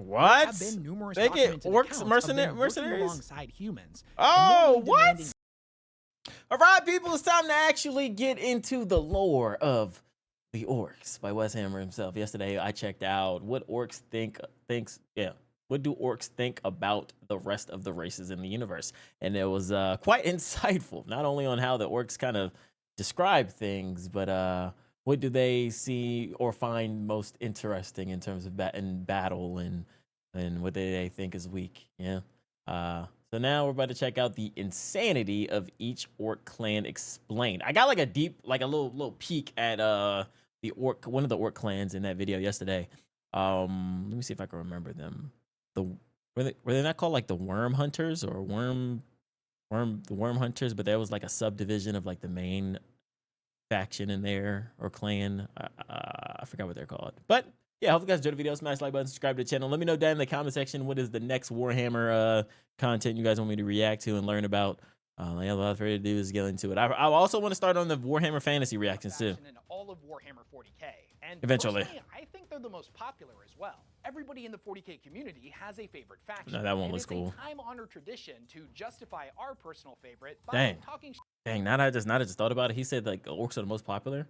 What? Have been numerous They get documented orcs accounts of them working mercenaries alongside humans. Oh, what? All right, people, it's time to actually get into the lore of the orcs by Wes Hammer himself. Yesterday, I checked out what orcs what do orcs think about the rest of the races in the universe, and it was quite insightful. Not only on how the orcs kind of describe things, but what do they see or find most interesting in terms of battle and what do they think is weak. Yeah. So now we're about to check out the insanity of each orc clan explained. I got like a little peek at one of the orc clans in that video yesterday. Let me see if I can remember them. Were they not called like the worm hunters or the worm hunters? But there was like a subdivision of like the main faction in there or clan. I forgot what they're called, but yeah, hope you guys enjoyed the video. Smash the like button, subscribe to the channel. Let me know down in the comment section what is the next Warhammer content you guys want me to react to and learn about. Yeah, without further ado, is get into it. I also want to start on the Warhammer fantasy reactions too. In all of Warhammer 40k, and eventually, I think they're the most popular as well. Everybody in the 40k community has a favorite faction. No, that one was cool. It's a time-honored tradition to justify our personal favorite by talking. Dang, now that I just thought about it, he said like orcs are the most popular.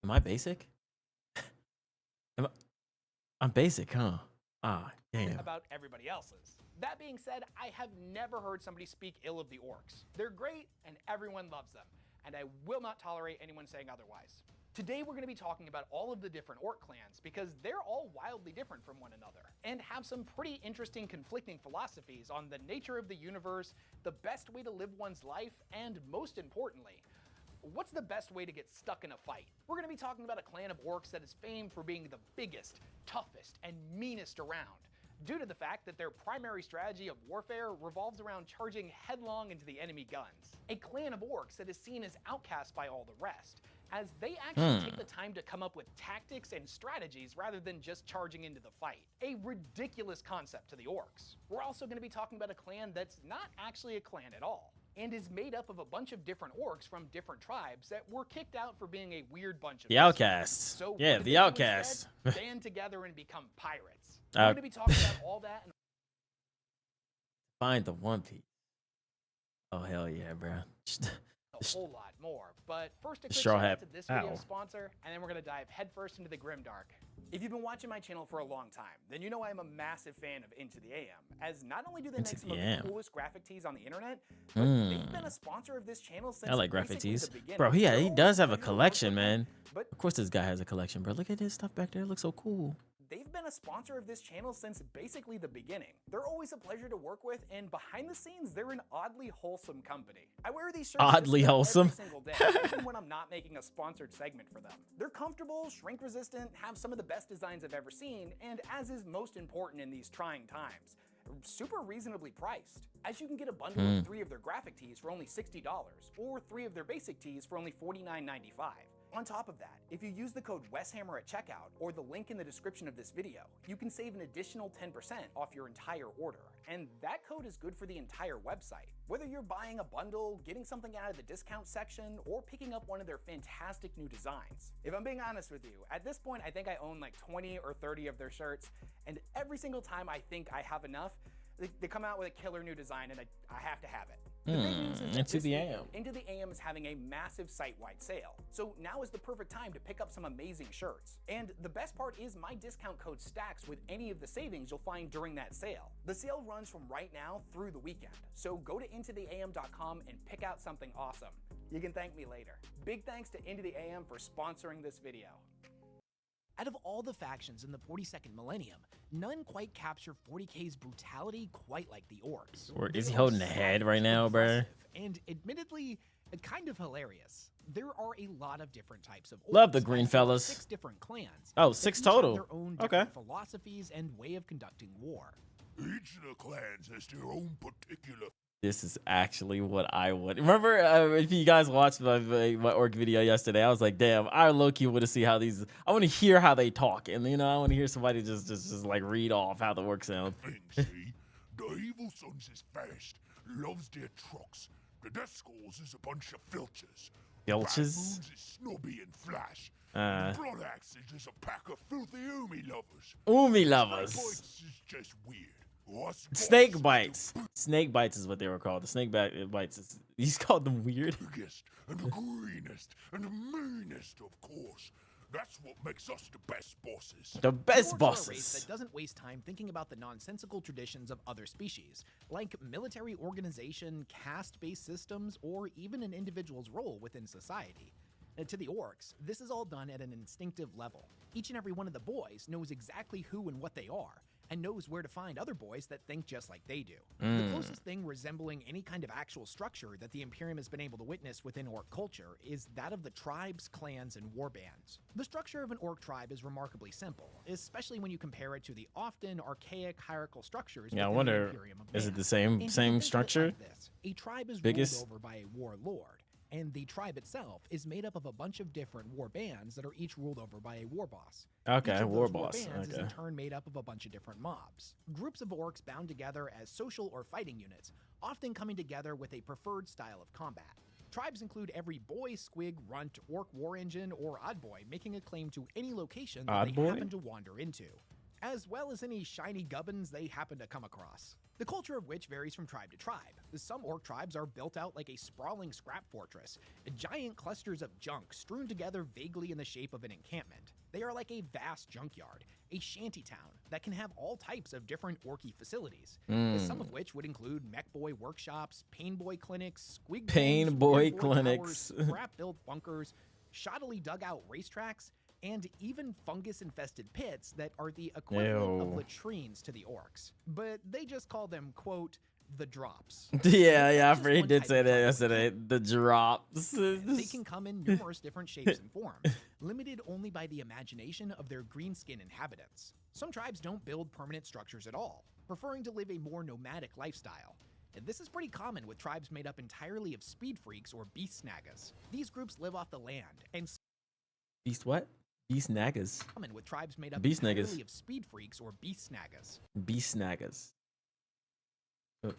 Am I basic? I'm basic, huh? Ah, damn. About everybody else's. That being said, I have never heard somebody speak ill of the orcs. They're great, and everyone loves them, and I will not tolerate anyone saying otherwise. Today we're going to be talking about all of the different orc clans because they're all wildly different from one another and have some pretty interesting conflicting philosophies on the nature of the universe, the best way to live one's life, and most importantly, what's the best way to get stuck in a fight? We're going to be talking about a clan of orcs that is famed for being the biggest, toughest, and meanest around, due to the fact that their primary strategy of warfare revolves around charging headlong into the enemy guns. A clan of orcs that is seen as outcast by all the rest, as they actually take the time to come up with tactics and strategies rather than just charging into the fight. A ridiculous concept to the orcs. We're also going to be talking about a clan that's not actually a clan at all, and is made up of a bunch of different orcs from different tribes that were kicked out for being a weird bunch of the outcasts. So yeah, the outcasts. Band together and become pirates. We're going to be talking about all that. And find the One Piece. Oh hell yeah, bro. a whole lot more. But first, a quick Straw shout out hat. to this video sponsor, and then we're going to dive headfirst into the grimdark. If you've been watching my channel for a long time, then you know I'm a massive fan of Into the AM, as not only do they make some of the coolest graphic tees on the internet, but they've been a sponsor of this channel since I like graphic tees. the beginning. Bro, he does have a collection, man. But of course this guy has a collection, bro. Look at his stuff back there. It looks so cool. they've been a sponsor of this channel since basically the beginning. They're always a pleasure to work with, and behind the scenes, they're an oddly wholesome company. I wear these shirts oddly wholesome every single day, even when I'm not making a sponsored segment for them. They're comfortable, shrink resistant, have some of the best designs I've ever seen, and as is most important in these trying times, super reasonably priced, as you can get a bundle of 3 of their graphic tees for only $60, or 3 of their basic tees for only $49.95. On top of that, if you use the code WesHammer at checkout, or the link in the description of this video, you can save an additional 10% off your entire order, and that code is good for the entire website. Whether you're buying a bundle, getting something out of the discount section, or picking up one of their fantastic new designs. If I'm being honest with you, at this point I think I own like 20 or 30 of their shirts, and every single time I think I have enough, they come out with a killer new design and I have to have it. The big news is that Into the AM. Into the AM is having a massive site-wide sale, so now is the perfect time to pick up some amazing shirts. And the best part is my discount code stacks with any of the savings you'll find during that sale. The sale runs from right now through the weekend, so go to intotheam.com and pick out something awesome. You can thank me later. Big thanks to Into the AM for sponsoring this video. Out of all the factions in the 42nd millennium, none quite capture 40k's brutality quite like the orcs. Or is he holding the head right now, bro? And admittedly, kind of hilarious. There are a lot of different types of orcs. Love the green fellas. 6 different clans. Oh, 6 that each total. have their own different philosophies and way of conducting war. Each of the clans has their own particular. This is actually what I would remember. If you guys watched my orc video yesterday, I was like, "Damn, I low-key want to see how these. I want to hear how they talk, and I want to hear somebody just like read off how the orcs sound." See, the Evil Sunz is fast, loves their trucks. The Deathskulls is a bunch of filchers. Filches. Baboons is snobby and flash. Uh, Broadaxe is just a pack of filthy Umi lovers. Umi Snake lovers. bites is just weird. Us Snake bosses bites. Snake bites is what they were called. The snake bites. He's called them weird. the biggest and the greenest and the meanest, of course. That's what makes us the best bosses. The best Orcs are a race bosses. that doesn't waste time thinking about the nonsensical traditions of other species, like military organization, caste-based systems, or even an individual's role within society. And to the orcs, this is all done at an instinctive level. Each and every one of the boys knows exactly who and what they are, and knows where to find other boys that think just like they do. The closest thing resembling any kind of actual structure that the Imperium has been able to witness within orc culture is that of the tribes, clans, and warbands. The structure of an orc tribe is remarkably simple, especially when you compare it to the often archaic hierarchical structures Yeah, I within wonder, the Imperium of is it Man. the same And you can same think of it structure? like this. A tribe is Biggest? ruled over by a warlord, and the tribe itself is made up of a bunch of different war bands that are each ruled over by a war boss. Okay, Each of war those boss. bands is Okay. in turn made up of a bunch of different mobs. Groups of orcs bound together as social or fighting units, often coming together with a preferred style of combat. Tribes include every boy, squig, runt, orc war engine, or odd boy making a claim to any location that Odd they boy? happen to wander into, as well as any shiny gubbins they happen to come across. The culture of which varies from tribe to tribe. Some orc tribes are built out like a sprawling scrap fortress, giant clusters of junk strewn together vaguely in the shape of an encampment. They are like a vast junkyard, a shantytown that can have all types of different orky facilities, some of which would include mech boy workshops, pain boy clinics, squig Pain dens, boy weird clinics. towers, scrap-built bunkers, shoddily dug-out racetracks, and even fungus-infested pits that are the equivalent of Ew. latrines to the orcs. But they just call them, quote, the drops. Yeah, That's I just he one did type say of that tribe yesterday. location. The drops. They can come in numerous different shapes and forms, limited only by the imagination of their green skin inhabitants. Some tribes don't build permanent structures at all, preferring to live a more nomadic lifestyle. And this is pretty common with tribes made up entirely of speed freaks or beast snaggers. These groups live off the land, and Beast what? Beast naggers. common with tribes made up Beast entirely snaggers. of speed freaks or beast snaggers. Beast snaggers.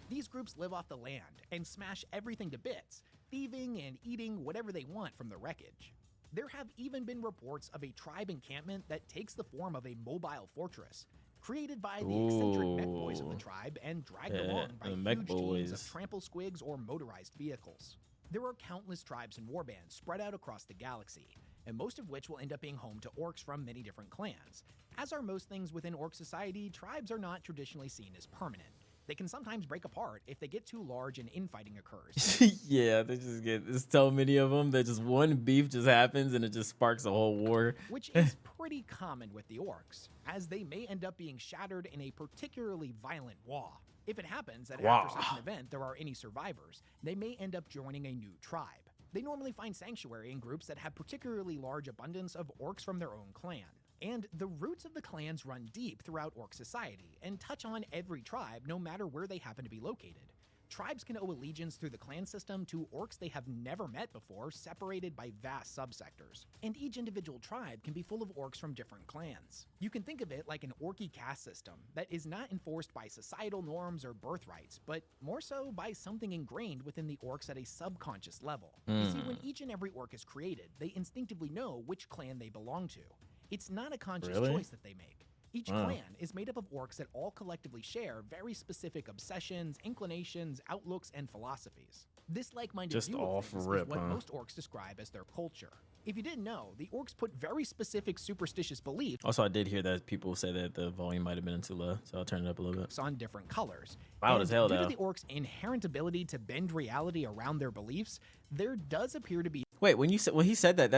These groups live off the land and smash everything to bits, thieving and eating whatever they want from the wreckage. There have even been reports of a tribe encampment that takes the form of a mobile fortress, created by the eccentric mech boys of the Ooh. tribe and dragged Yeah, along by the mech huge teams of boys. trample squigs or motorized vehicles. There are countless tribes and warbands spread out across the galaxy, and most of which will end up being home to orcs from many different clans. As are most things within orc society, tribes are not traditionally seen as permanent. They can sometimes break apart if they get too large and infighting occurs. Yeah, they just get, there's so many of them that just one beef just happens and it just sparks a whole war. Which is pretty common with the orcs, as they may end up being shattered in a particularly violent war. If it happens that after such an event there are any survivors, they may end up joining a new tribe. They normally find sanctuary in groups that have particularly large abundance of orcs from their own clan. And the roots of the clans run deep throughout orc society and touch on every tribe no matter where they happen to be located. Tribes can owe allegiance through the clan system to orcs they have never met before, separated by vast subsectors. And each individual tribe can be full of orcs from different clans. You can think of it like an orky caste system that is not enforced by societal norms or birthrights, but more so by something ingrained within the orcs at a subconscious level. You see, when each and every orc is created, they instinctively know which clan they belong to. It's not a conscious Really? choice that they make. Each clan is made up of orcs that all collectively share very specific obsessions, inclinations, outlooks, and philosophies. This like-minded Just view off of things rip, is what huh? most orcs describe as their culture. If you didn't know, the orcs put very specific superstitious beliefs Also, I did hear that people say that the volume might have been too low, so I'll turn it up a little bit. on different colors. Loud And as hell, due though. to the orcs' inherent ability to bend reality around their beliefs, there does appear to be Wait, when he said that,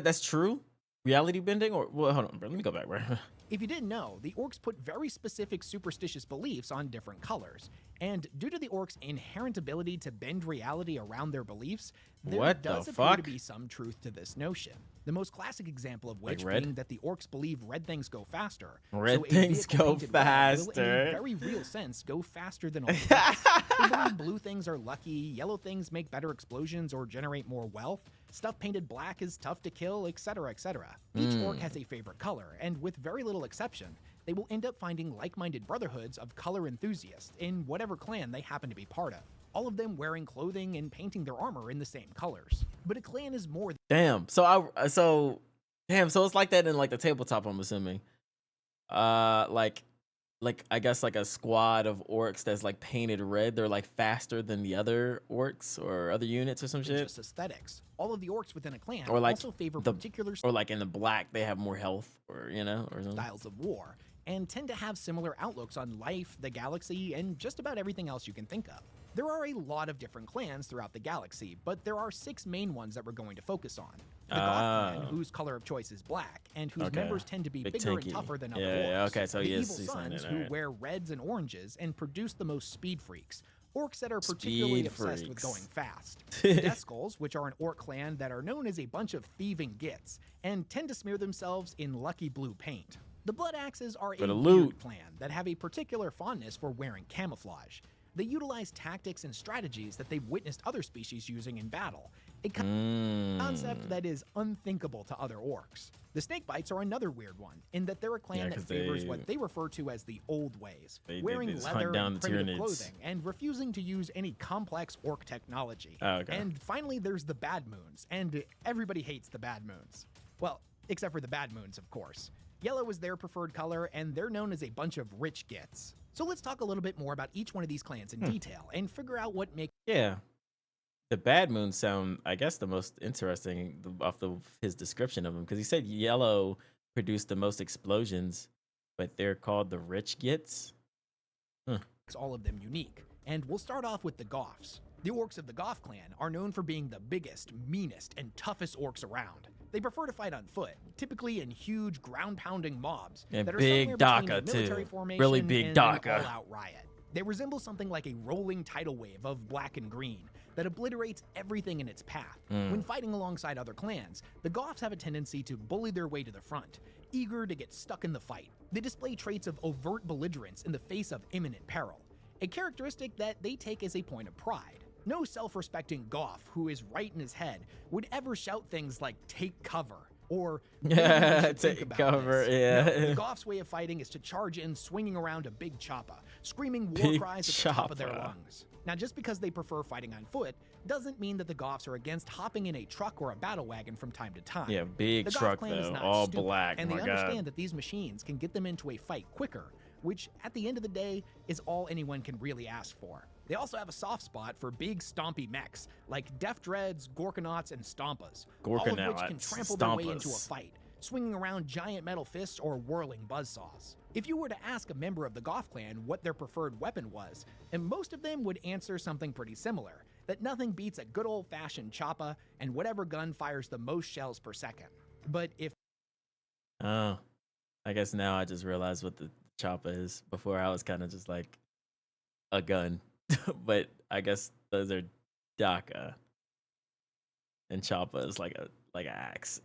that's true? Reality bending? Or, well, hold on, bro. Let me go back, bro. If you didn't know, the orcs put very specific superstitious beliefs on different colors. And due to the orcs' inherent ability to bend reality around their beliefs, there What the does appear fuck? to be some truth to this notion. The most classic example of which red? being that the orcs believe red things go faster. Red so a things vehicle go painted red will, in faster. a very real sense, go faster than all bullets. They believe blue things are lucky, yellow things make better explosions or generate more wealth, stuff painted black is tough to kill, etc., etc. Each orc has a favorite color, and with very little exception, they will end up finding like-minded brotherhoods of color enthusiasts in whatever clan they happen to be part of. all of them wearing clothing and painting their armor in the same colors. But a clan is more Damn. So it's like that in like the tabletop, I'm assuming. Like I guess like a squad of orcs that's like painted red. They're like faster than the other orcs or other units or some than shit. just aesthetics. All of the orcs within a clan Or like also favor the particular or like in the black they have more health or or something. styles of war, and tend to have similar outlooks on life, the galaxy, and just about everything else you can think of. There are a lot of different clans throughout the galaxy, but there are 6 main ones that we're going to focus on. The Goff clan, whose color of choice is black, and whose members tend to be Big bigger tanky. and tougher than other Yeah, orcs. yeah, okay, so the yes, Evil he's saying Sunz, it, who alright. wear reds and oranges and produce the most speed freaks. Orcs that are particularly Speed obsessed with freaks. going fast. The Deathskulls, which are an orc clan that are known as a bunch of thieving gits, and tend to smear themselves in lucky blue paint. The Blood Axes are For a the weird loot. clan that have a particular fondness for wearing camouflage. They utilize tactics and strategies that they've witnessed other species using in battle, a concept that is unthinkable to other orcs. The Snakebites are another weird one, in that they're a clan Yeah, that 'cause favors they- what they refer to as the old ways, They wearing just hunt leather down and the primitive Tyranids. clothing, and refusing to use any complex orc technology. Oh, okay. And finally, there's the Bad Moons, and everybody hates the Bad Moons. Well, except for the Bad Moons, of course. Yellow is their preferred color, and they're known as a bunch of rich gits. So let's talk a little bit more about each one of these clans in detail, and figure out what makes Yeah. The Bad Moons sound, I guess, the most interesting off his description of them, because he said yellow produced the most explosions, but they're called the Rich Gits. all of them unique. And we'll start off with the Goffs. The orcs of the Goff clan are known for being the biggest, meanest, and toughest orcs around. They prefer to fight on foot, typically in huge, ground-pounding mobs And that are big somewhere between Daka, a military too. formation Really big and Daka. an all-out riot. They resemble something like a rolling tidal wave of black and green that obliterates everything in its path. When fighting alongside other clans, the Goffs have a tendency to bully their way to the front, eager to get stuck in the fight. They display traits of overt belligerence in the face of imminent peril, a characteristic that they take as a point of pride. No self-respecting Goff who is right in his head would ever shout things like "take cover" or "Maybe we should think Take about cover, this." yeah. No, the Goff's way of fighting is to charge in, swinging around a big choppa, screaming war Big cries at the top of their choppa. lungs. Now, just because they prefer fighting on foot doesn't mean that the Goffs are against hopping in a truck or a battle wagon from time to time. Yeah, big The Goff truck clan is though, not all stupid, black. and My they God. understand that these machines can get them into a fight quicker, which at the end of the day is all anyone can really ask for. They also have a soft spot for big stompy mechs like Def Dreads, Gorkanauts, and Stompas, all of which can Gorkanauts, trample their way into a Stompas. fight, swinging around giant metal fists or whirling buzzsaws. If you were to ask a member of the Goff clan what their preferred weapon was, and most of them would answer something pretty similar, that nothing beats a good old-fashioned choppa and whatever gun fires the most shells per second. But if Oh, I guess now I just realized what the choppa is. Before I was kind of just like a gun, but I guess those are Daka, and choppa is like an axe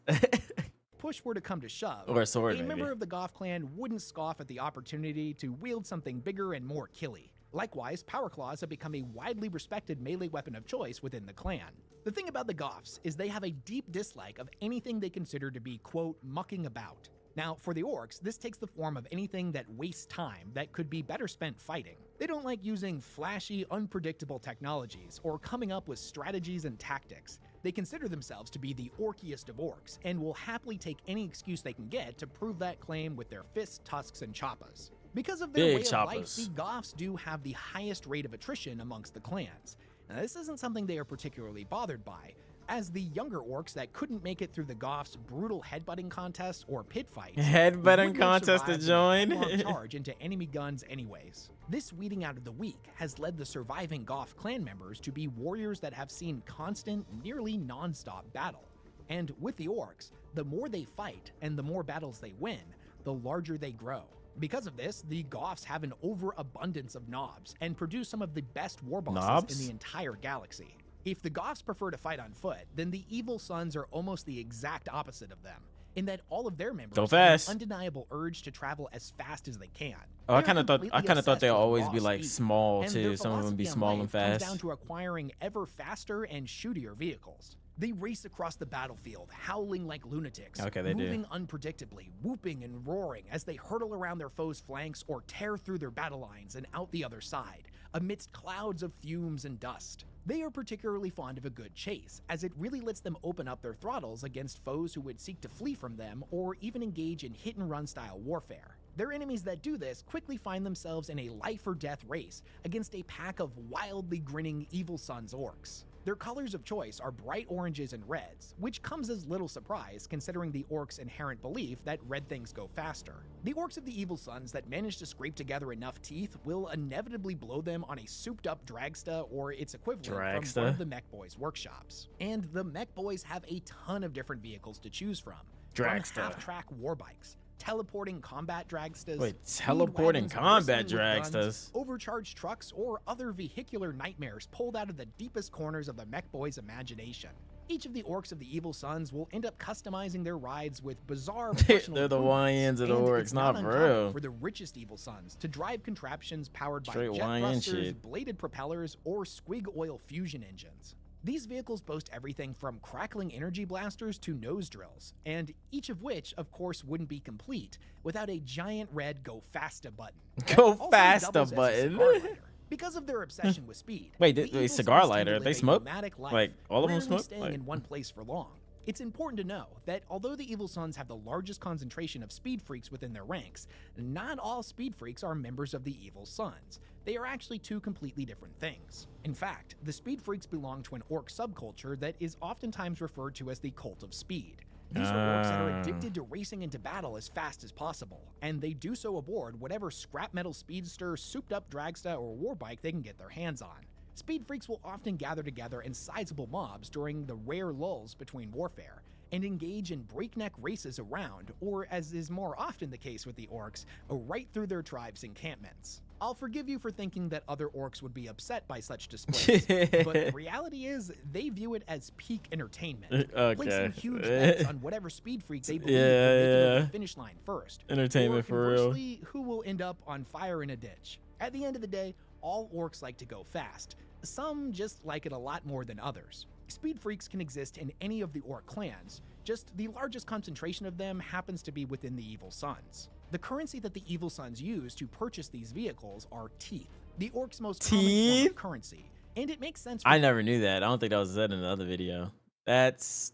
push were to come to shove, or a sword a maybe. member of the Goff clan wouldn't scoff at the opportunity to wield something bigger and more killy. Likewise, power claws have become a widely respected melee weapon of choice within the clan. The thing about the Goffs is they have a deep dislike of anything they consider to be, quote, mucking about. Now, for the orcs, this takes the form of anything that wastes time that could be better spent fighting. They don't like using flashy, unpredictable technologies or coming up with strategies and tactics. They consider themselves to be the orkiest of orcs and will happily take any excuse they can get to prove that claim with their fists, tusks, and choppas. Because of their Big way of life, choppas. the Goffs do have the highest rate of attrition amongst the clans. Now, this isn't something they are particularly bothered by, as the younger orcs that couldn't make it through the Goffs' brutal headbutting contests or pit fights Headbutting wouldn't have contest to survived the join? headlong charge into enemy guns anyways. This weeding out of the weak has led the surviving Goff clan members to be warriors that have seen constant, nearly non-stop battle. And with the orcs, the more they fight and the more battles they win, the larger they grow. Because of this, the Goffs have an overabundance of knobs and produce some of the best war bosses Knobs? in the entire galaxy. If the Goffs prefer to fight on foot, then the Evil Sunz are almost the exact opposite of them, in that all of their members Go have fast. an undeniable urge to travel as fast as they can. Oh, I They're kind of thought completely they'd obsessed with always raw be like speed, small and too. their Some of them be philosophy on small life and comes fast. down to acquiring ever faster and shootier vehicles. They race across the battlefield, howling like lunatics, Okay, they do. moving unpredictably, whooping and roaring as they hurtle around their foes' flanks or tear through their battle lines and out the other side, amidst clouds of fumes and dust. They are particularly fond of a good chase, as it really lets them open up their throttles against foes who would seek to flee from them or even engage in hit-and-run style warfare. Their enemies that do this quickly find themselves in a life-or-death race against a pack of wildly grinning Evil Sunz orcs. Their colors of choice are bright oranges and reds, which comes as little surprise considering the orcs' inherent belief that red things go faster. The orcs of the Evil Sunz that manage to scrape together enough teeth will inevitably blow them on a souped-up dragsta or its equivalent from one of the Mech Boys' workshops. And the Mech Boys have a ton of different vehicles to choose from half-track warbikes, teleporting combat dragstas, wait, teleporting combat dragstas, overcharged trucks, or other vehicular nightmares pulled out of the deepest corners of the Mech Boys' imagination. Each of the orcs of the Evil Sunz will end up customizing their rides with bizarre personal They're the YNs of the orcs, it's not for real. For the richest Evil Sunz to drive contraptions powered Straight by jet YN thrusters, shit. bladed propellers, or squig oil fusion engines. These vehicles boast everything from crackling energy blasters to nose drills, and each of which, of course, wouldn't be complete without a giant red Go Fasta button. Go Also Fasta doubles as a button. cigar lighter. Because of their obsession with speed. Wait, the wait, Evil cigar Sunz tend lighter, to they live a smoke? nomadic life, Like, all of them rarely smoke? staying Like- in one place for long. It's important to know that although the Evil Sunz have the largest concentration of speed freaks within their ranks, not all speed freaks are members of the Evil Sunz. They are actually two completely different things. In fact, the speed freaks belong to an orc subculture that is oftentimes referred to as the Cult of Speed. These are orcs that are addicted to racing into battle as fast as possible, and they do so aboard whatever scrap metal speedster, souped-up dragsta, or warbike they can get their hands on. Speed freaks will often gather together in sizable mobs during the rare lulls between warfare, and engage in breakneck races around, or as is more often the case with the orcs, right through their tribe's encampments. I'll forgive you for thinking that other orcs would be upset by such displays, but the reality is they view it as peak entertainment, placing huge bets on whatever speed freak they believe will make it over the finish line first. Entertainment or for real. conversely, who will end up on fire in a ditch. At the end of the day, all orcs like to go fast. Some just like it a lot more than others. Speed freaks can exist in any of the orc clans, just the largest concentration of them happens to be within the Evil Sunz. The currency that the Evil Sunz use to purchase these vehicles are teeth, the orcs' most common form of currency, and it makes sense. I never knew that. I don't think that was said in the other video. That's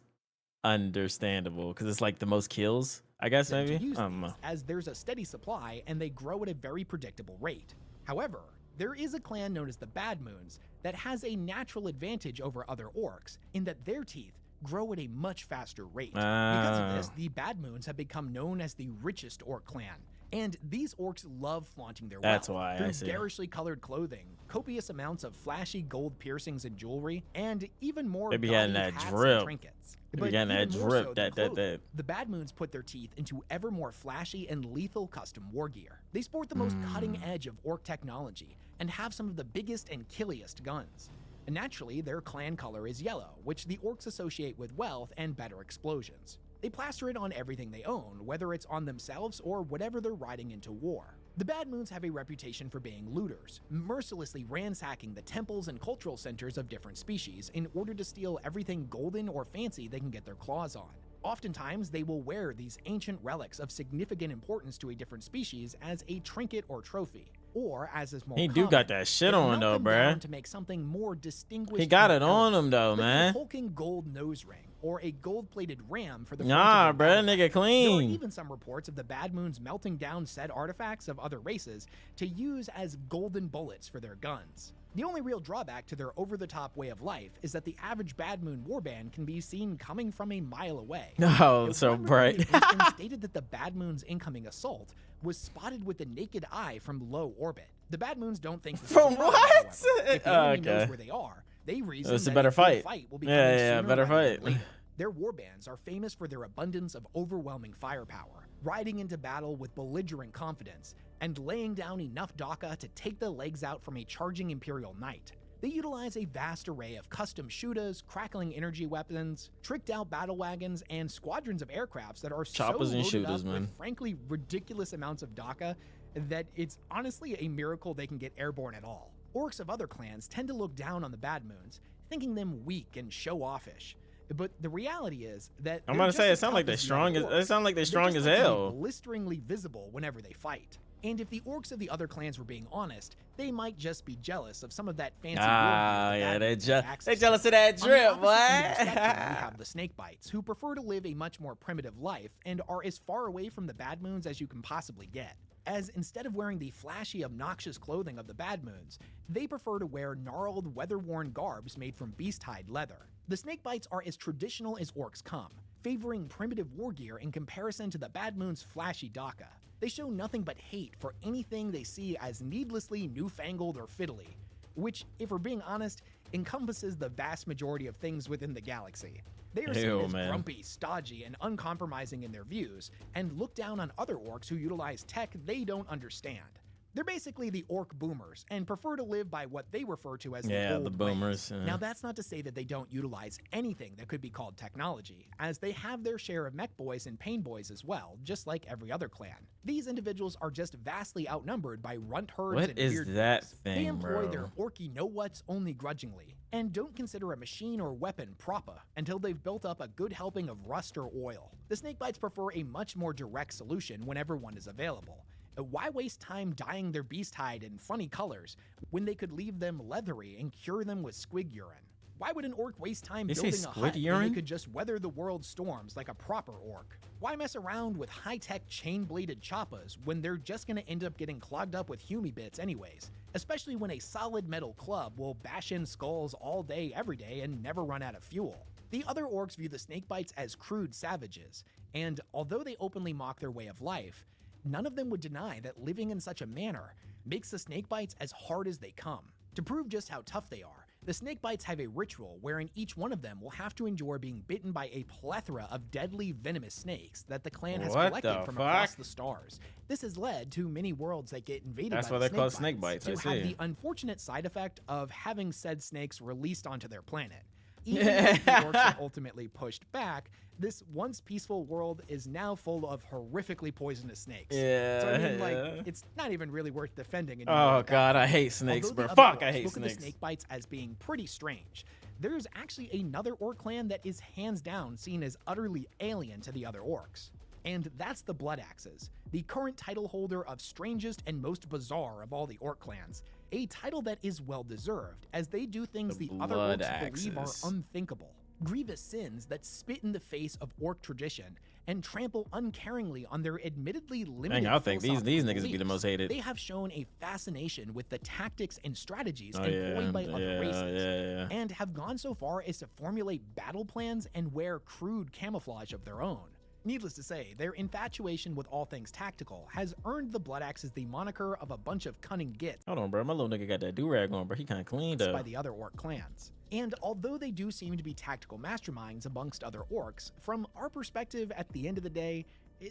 understandable because it's like the most kills, I guess, them to maybe. use I don't these, know. as there's a steady supply and they grow at a very predictable rate. However, there is a clan known as the Bad Moons that has a natural advantage over other orcs in that their teeth grow at a much faster rate. Because of this, the Bad Moons have become known as the richest orc clan. And these orcs love flaunting their That's wealth why, I through see. garishly colored clothing, copious amounts of flashy gold piercings and jewelry, and even more They be getting gaudy that hats drip. and trinkets. They be But getting that even more drip, so than that- clothing, the Bad Moons put their teeth into ever more flashy and lethal custom war gear. They sport the most cutting edge of orc technology and have some of the biggest and killiest guns. And naturally, their clan color is yellow, which the orcs associate with wealth and better explosions. They plaster it on everything they own, whether it's on themselves or whatever they're riding into war. The Bad Moons have a reputation for being looters, mercilessly ransacking the temples and cultural centers of different species in order to steal everything golden or fancy they can get their claws on. Oftentimes, they will wear these ancient relics of significant importance to a different species as a trinket or trophy. Or, as is more He common, do got that shit they'll on melt though, them down bruh. to make something more distinguished. He got and it on elegant, him though, like a man. hulking gold nose ring or a gold-plated ram for the front Nah, of their bruh, battle nigga There are clean. even some reports of the Bad Moons melting down said artifacts of other races to use as golden bullets for their guns. The only real drawback to their over-the-top way of life is that the average Bad Moon warband can be seen coming from a mile away. No, Now, so one bright. report has been stated that the Bad Moon's incoming assault was spotted with the naked eye from low orbit. The Bad Moons don't think this is a From problem, what? however. If the enemy knows Okay. where they are, they reason It's a that better good fight. will be Yeah, coming yeah, sooner better rather than fight. later. Their warbands are famous for their abundance of overwhelming firepower, riding into battle with belligerent confidence, and laying down enough Daka to take the legs out from a charging Imperial Knight. They utilize a vast array of custom shooters, crackling energy weapons, tricked-out battle wagons, and squadrons of aircrafts that are Choppers so and loaded shooters, up man. with frankly ridiculous amounts of Daka that it's honestly a miracle they can get airborne at all. Orcs of other clans tend to look down on the Bad Moons, thinking them weak and show-offish. But the reality is that I'm they're about to say, it just sounds like they're as tough as strong the as other it sounds like they're orcs. strong They as just like to be hell. blisteringly visible whenever they fight. And if the orcs of the other clans were being honest, they might just be jealous of some of that fancy war gear Ah, the yeah, bad they ones have access jealous to. of that On the drip, opposite end of the boy. spectrum, we have the snakebites, who prefer to live a much more primitive life and are as far away from the bad moons as you can possibly get. As instead of wearing the flashy, obnoxious clothing of the bad moons, they prefer to wear gnarled, weather-worn garbs made from beast-hide leather. The snakebites are as traditional as orcs come, favoring primitive war gear in comparison to the bad moon's flashy daka. They show nothing but hate for anything they see as needlessly newfangled or fiddly, which, if we're being honest, encompasses the vast majority of things within the galaxy. They are seen as grumpy, stodgy, and uncompromising in their views, and look down on other orcs who utilize tech they don't understand. They're basically the orc boomers, and prefer to live by what they refer to as the old boomers. ways. Now that's not to say that they don't utilize anything that could be called technology, as they have their share of mech boys and pain boys as well, just like every other clan. These individuals are just vastly outnumbered by runt herds What and is weird that things. thing, They employ bro? their orky know-whats only grudgingly, and don't consider a machine or weapon proper until they've built up a good helping of rust or oil. The snakebites prefer a much more direct solution whenever one is available. Why waste time dyeing their beast hide in funny colors when they could leave them leathery and cure them with squig urine? Why would an orc waste time They say building a squid hut when urine? they could just weather the world's storms like a proper orc? Why mess around with high-tech chain-bladed choppas when they're just gonna end up getting clogged up with Humy bits anyways? Especially when a solid metal club will bash in skulls all day every day and never run out of fuel. The other orcs view the snakebites as crude savages, and although they openly mock their way of life, none of them would deny that living in such a manner makes the snakebites as hard as they come. To prove just how tough they are, the snakebites have a ritual wherein each one of them will have to endure being bitten by a plethora of deadly venomous snakes that the clan has What collected the from fuck? across the stars. This has led to many worlds that get invaded That's by why the they're called snakebites snakebites, to I have see. the unfortunate side effect of having said snakes released onto their planet. Even though the orcs are ultimately pushed back, this once peaceful world is now full of horrifically poisonous snakes. So I mean, like, it's not even really worth defending. Oh god, I hate snakes, Although bro. the other Fuck, I orcs hate look at the snakes. snakebites as being pretty strange. There's actually another orc clan that is hands down seen as utterly alien to the other orcs. And that's the Bloodaxes, the current title holder of strangest and most bizarre of all the orc clans. A title that is well-deserved, as they do things the other orcs believe are Bloodaxes. unthinkable. Grievous sins that spit in the face of orc tradition and trample uncaringly on their admittedly limited Dang, I think these philosophical niggas be the beliefs. most hated. They have shown a fascination with the tactics and strategies Oh, employed by other races, yeah. and have gone so far as to formulate battle plans and wear crude camouflage of their own. Needless to say, their infatuation with all things tactical has earned the Bloodaxes the moniker of a bunch of cunning gits Hold on, bro. My little nigga got that do-rag on, bro. He kind of cleaned by up. the other orc clans. And although they do seem to be tactical masterminds amongst other orcs, from our perspective at the end of the day,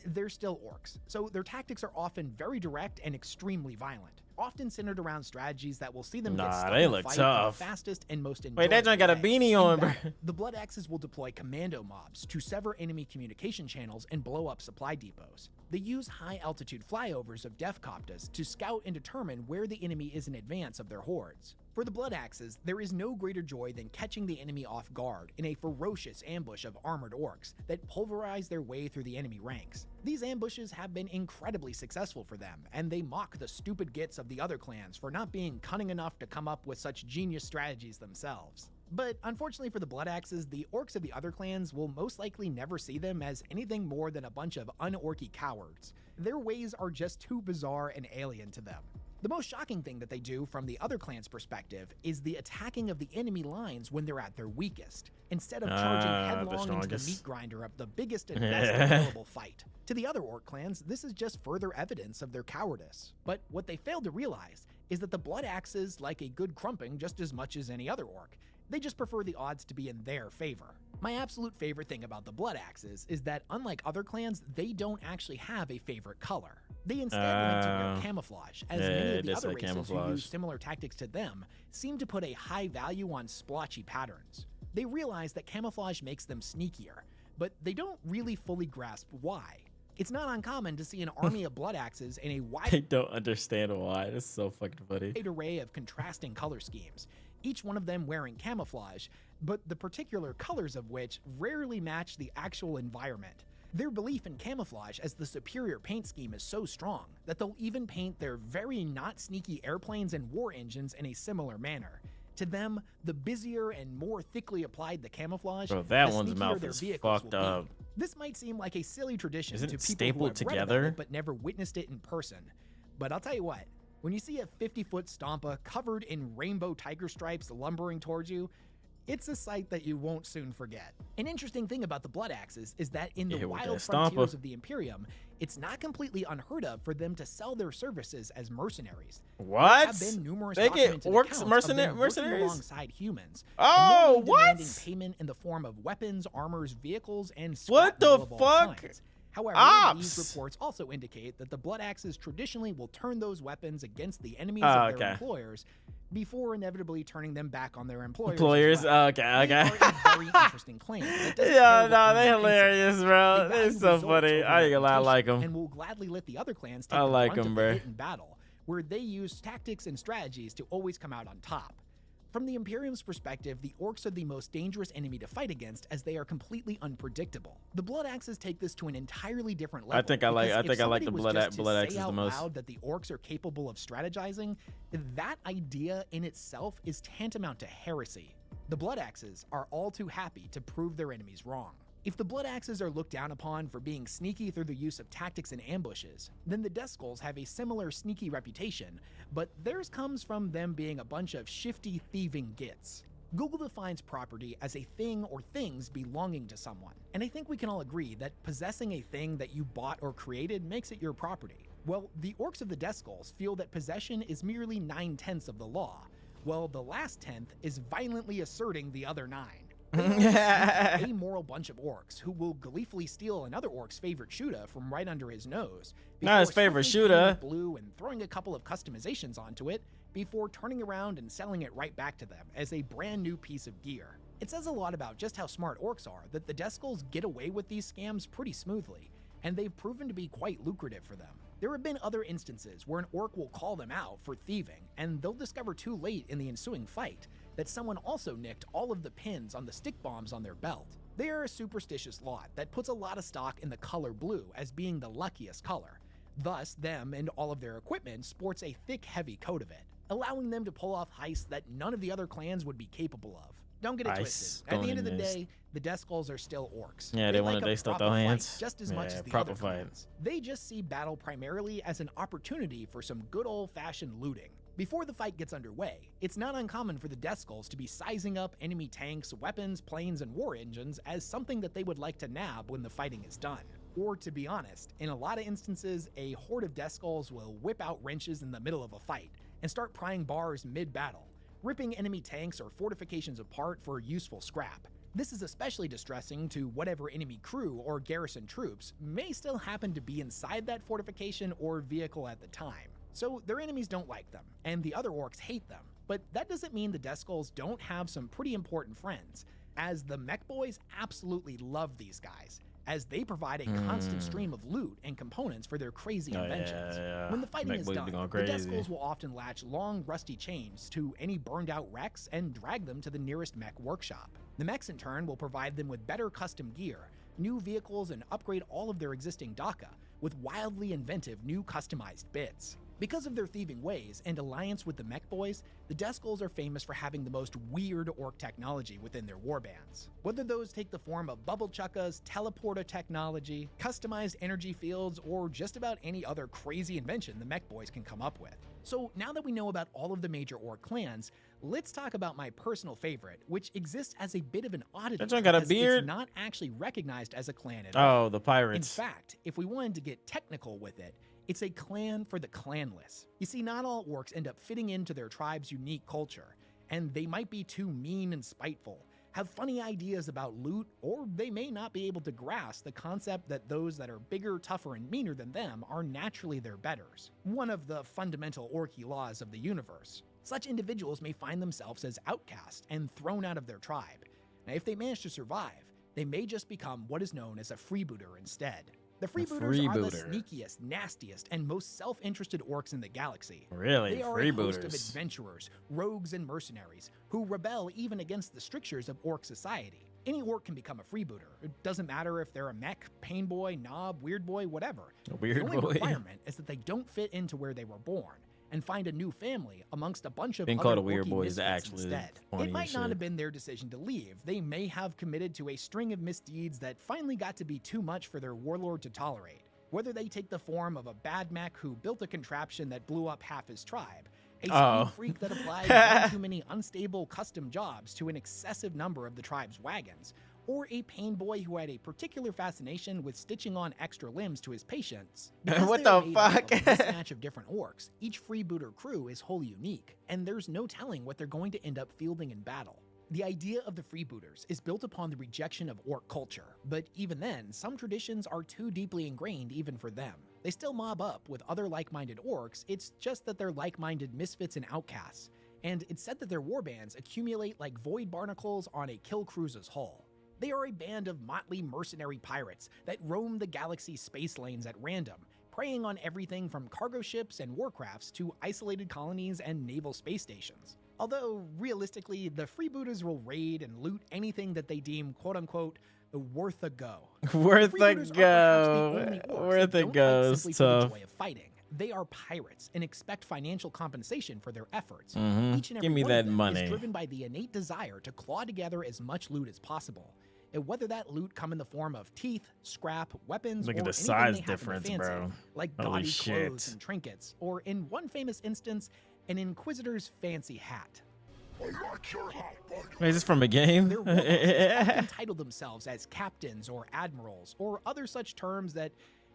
they're still orcs. So their tactics are often very direct and extremely violent, often centered around strategies that will see them get stuck they in a look fight tough. in the fastest and most Wait, that enjoyable joint got a way. beanie In on, bro. fact, the Bloodaxes will deploy commando mobs to sever enemy communication channels and blow up supply depots. They use high-altitude flyovers of Deathskulls to scout and determine where the enemy is in advance of their hordes. For the Bloodaxes, there is no greater joy than catching the enemy off guard in a ferocious ambush of armored orcs that pulverize their way through the enemy ranks. These ambushes have been incredibly successful for them, and they mock the stupid gits of the other clans for not being cunning enough to come up with such genius strategies themselves. But unfortunately for the Bloodaxes, the orcs of the other clans will most likely never see them as anything more than a bunch of unorky cowards. Their ways are just too bizarre and alien to them. The most shocking thing that they do from the other clan's perspective is the attacking of the enemy lines when they're at their weakest, instead of charging headlong into the meat grinder of the biggest and best available fight. To the other orc clans, this is just further evidence of their cowardice. But what they failed to realize is that the Bloodaxes like a good crumping just as much as any other orc. They just prefer the odds to be in their favor. My absolute favorite thing about the Bloodaxes is that unlike other clans, they don't actually have a favorite color. They instead like to wear camouflage, as many of the other races who use similar tactics to them seem to put a high value on splotchy patterns. They realize that camouflage makes them sneakier, but they don't really fully grasp why. It's not uncommon to see an army of Bloodaxes in a wide They don't understand why. This is so fucking funny. array of contrasting color schemes, each one of them wearing camouflage, but the particular colors of which rarely match the actual environment. Their belief in camouflage as the superior paint scheme is so strong that they'll even paint their very not sneaky airplanes and war engines in a similar manner. To them, the busier and more thickly applied the camouflage, Bro, that the one's sneakier mouth their is vehicles fucked will be. up. This might seem like a silly tradition Isn't to it people who stapled have read about together? it but never witnessed it in person. But I'll tell you what, when you see a 50-foot Stompa covered in rainbow tiger stripes lumbering towards you, it's a sight that you won't soon forget. An interesting thing about the Blood Axes is that in the Yeah, with wild that Stompa. frontiers of the Imperium, it's not completely unheard of for them to sell their services as mercenaries. What? There have been numerous They get documented orcs accounts of mercenary- them working mercenaries? alongside humans. and Oh, normally demanding what? payment in the form of weapons, armors, vehicles, and What scrap the metal of all fuck? kinds. However, Ops. these reports also indicate that the Blood Axes traditionally will turn those weapons against the enemies Oh, of their okay. employers before inevitably turning them back on their employers. as Employers? well. Okay, They okay. are a very interesting claim that doesn't Yeah, care what no, they anyone thinks of them. hilarious, bro. They They're value so results funny. over I ain't gonna lie, I like reputation them. and will gladly let the other clans take I the like brunt 'em, of the bruh. hit in battle, where they use tactics and strategies to always come out on top. From the Imperium's perspective, the Orcs are the most dangerous enemy to fight against as they are completely unpredictable. The Blood Axes take this to an entirely different level. I think I like because if the somebody Blood was just to Blood say Axes the out most. loud that the Orcs are capable of strategizing, that idea in itself is tantamount to heresy. The Blood Axes are all too happy to prove their enemies wrong. If the Blood Axes are looked down upon for being sneaky through the use of tactics and ambushes, then the Deathskulls have a similar sneaky reputation, but theirs comes from them being a bunch of shifty thieving gits. Google defines property as a thing or things belonging to someone, and I think we can all agree that possessing a thing that you bought or created makes it your property. Well, the Orcs of the Deathskulls feel that possession is merely 9/10 of the law, while the last tenth is violently asserting the other 9. They are a amoral bunch of orcs who will gleefully steal another orc's favorite shooter from right under his nose. Not his before favorite swiftly painting shooter. it blue and throwing a couple of customizations onto it before turning around and selling it right back to them as a brand new piece of gear. It says a lot about just how smart orcs are that the Deathskulls get away with these scams pretty smoothly, and they've proven to be quite lucrative for them. There have been other instances where an orc will call them out for thieving, and they'll discover too late in the ensuing fight that someone also nicked all of the pins on the stick bombs on their belt. They are a superstitious lot that puts a lot of stock in the color blue as being the luckiest color. Thus, them and all of their equipment sports a thick, heavy coat of it, allowing them to pull off heists that none of the other clans would be capable of. Don't get it twisted. At the end of the day, the Deathskulls are still orcs. Yeah, they still throw hands. Fight just as much Yeah, as the proper other fight. clans. They just see battle primarily as an opportunity for some good old-fashioned looting. Before the fight gets underway, it's not uncommon for the Deathskulls to be sizing up enemy tanks, weapons, planes, and war engines as something that they would like to nab when the fighting is done. Or to be honest, in a lot of instances, a horde of Deathskulls will whip out wrenches in the middle of a fight and start prying bars mid-battle, ripping enemy tanks or fortifications apart for useful scrap. This is especially distressing to whatever enemy crew or garrison troops may still happen to be inside that fortification or vehicle at the time. So their enemies don't like them, and the other orcs hate them. But that doesn't mean the Deathskulls don't have some pretty important friends, as the Mech Boys absolutely love these guys, as they provide a constant stream of loot and components for their crazy inventions. When the fighting Mech is Boys done, be the going crazy. Deathskulls will often latch long, rusty chains to any burned-out wrecks and drag them to the nearest mech workshop. The mechs, in turn, will provide them with better custom gear, new vehicles, and upgrade all of their existing Daka with wildly inventive new customized bits. Because of their thieving ways and alliance with the Mech Boys, the Deathskulls are famous for having the most weird orc technology within their warbands. Whether those take the form of bubble chuckas, teleporter technology, customized energy fields, or just about any other crazy invention the Mech Boys can come up with. So now that we know about all of the major orc clans, let's talk about my personal favorite, which exists as a bit of an oddity That one got a because beard? it's not actually recognized as a clan at all. Oh, the In pirates. fact, if we wanted to get technical with it, it's a clan for the clanless. You see, not all orcs end up fitting into their tribe's unique culture, and they might be too mean and spiteful, have funny ideas about loot, or they may not be able to grasp the concept that those that are bigger, tougher, and meaner than them are naturally their betters, one of the fundamental orky laws of the universe. Such individuals may find themselves as outcasts and thrown out of their tribe. Now, if they manage to survive, they may just become what is known as a freebooter instead. The Freebooters are the sneakiest, nastiest, and most self-interested orcs in the galaxy. Really? They are a host of adventurers, rogues, and mercenaries who rebel even against the strictures of orc society. Any orc can become a freebooter. It doesn't matter if they're a mech, pain boy, knob, weird boy, whatever. The only requirement is that they don't fit into where they were born and find a new family amongst a bunch of being other called a weird orky boy is misfits actually instead. It might not have been their decision to leave. They may have committed to a string of misdeeds that finally got to be too much for their warlord to tolerate. Whether they take the form of a bad mech who built a contraption that blew up half his tribe, a speed freak that applied one too many unstable custom jobs to an excessive number of the tribe's wagons, or a pain boy who had a particular fascination with stitching on extra limbs to his patients. What the fuck? A mismatch of different orcs, each freebooter crew is wholly unique, and there's no telling what they're going to end up fielding in battle. The idea of the Freebooters is built upon the rejection of orc culture, but even then, some traditions are too deeply ingrained even for them. They still mob up with other like-minded orcs, it's just that they're like-minded misfits and outcasts, and it's said that their warbands accumulate like void barnacles on a kill cruise's hull. They are a band of motley mercenary pirates that roam the galaxy's space lanes at random, preying on everything from cargo ships and warcrafts to isolated colonies and naval space stations. Although, realistically, the Freebooters will raid and loot anything that they deem quote-unquote worth a go. Worth a go. Worth a go is tough. Joy of fighting. They are pirates and expect financial compensation for their efforts. Each and every Give me one of that them money. is driven by the innate desire to claw together as much loot as possible. And whether that loot come in the form of teeth, scrap, weapons, Look or at the anything size they happen to difference, fancy, bro. like Holy gaudy shit. clothes and trinkets, or in one famous instance, an Inquisitor's fancy hat. I like your hat, by the Wait, is this from a game? Their warlords often title themselves as captains or admirals, or other such terms that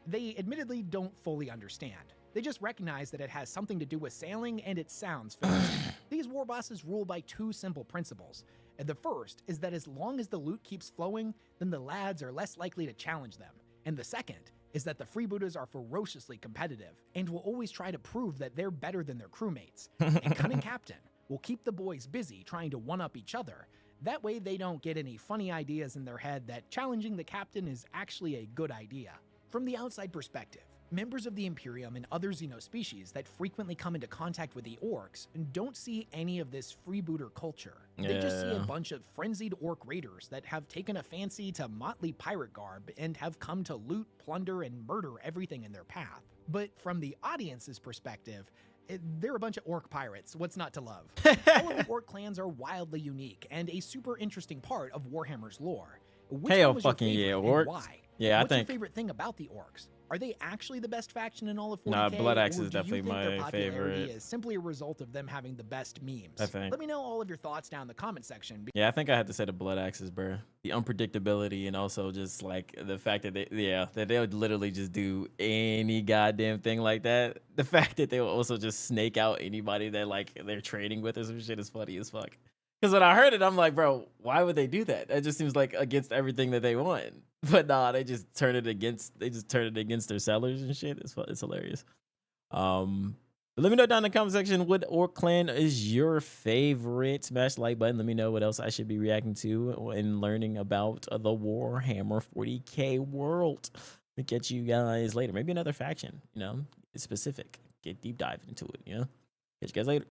they admittedly don't fully understand. They just recognize that it has something to do with sailing and it sounds fancy. These war bosses rule by two simple principles. And the first is that as long as the loot keeps flowing, then the lads are less likely to challenge them. And the second is that the Freebooters are ferociously competitive and will always try to prove that they're better than their crewmates. And Cunning Captain will keep the boys busy trying to one-up each other. That way they don't get any funny ideas in their head that challenging the captain is actually a good idea. From the outside perspective, members of the Imperium and other xenospecies that frequently come into contact with the orcs don't see any of this freebooter culture. They just see a bunch of frenzied orc raiders that have taken a fancy to motley pirate garb and have come to loot, plunder, and murder everything in their path. But from the audience's perspective, they're a bunch of orc pirates. What's not to love? All of the orc clans are wildly unique and a super interesting part of Warhammer's lore. Which Hell one was your fucking yeah, favorite and orcs. why? Yeah, What's I think. your favorite thing about the orcs? Are they actually the best faction in all of 40K? Nah, Blood Axe or is do you definitely think their my popularity favorite. is simply a result of them having the best memes? I think. Let me know all of your thoughts down in the comment section. Yeah, I think I had to say the Blood Axes, bro. The unpredictability and also just like the fact that they would literally just do any goddamn thing like that. The fact that they will also just snake out anybody that like they're trading with or some shit is funny as fuck. Because when I heard it, I'm like, bro, why would they do that? It just seems like against everything that they want. But nah, they just turn it against their sellers and shit. It's hilarious. Let me know down in the comment section what Ork clan is your favorite. Smash the like button. Let me know what else I should be reacting to and learning about the Warhammer 40K world. We'll catch you guys later. Maybe another faction, specific. Get deep dive into it, Catch you guys later.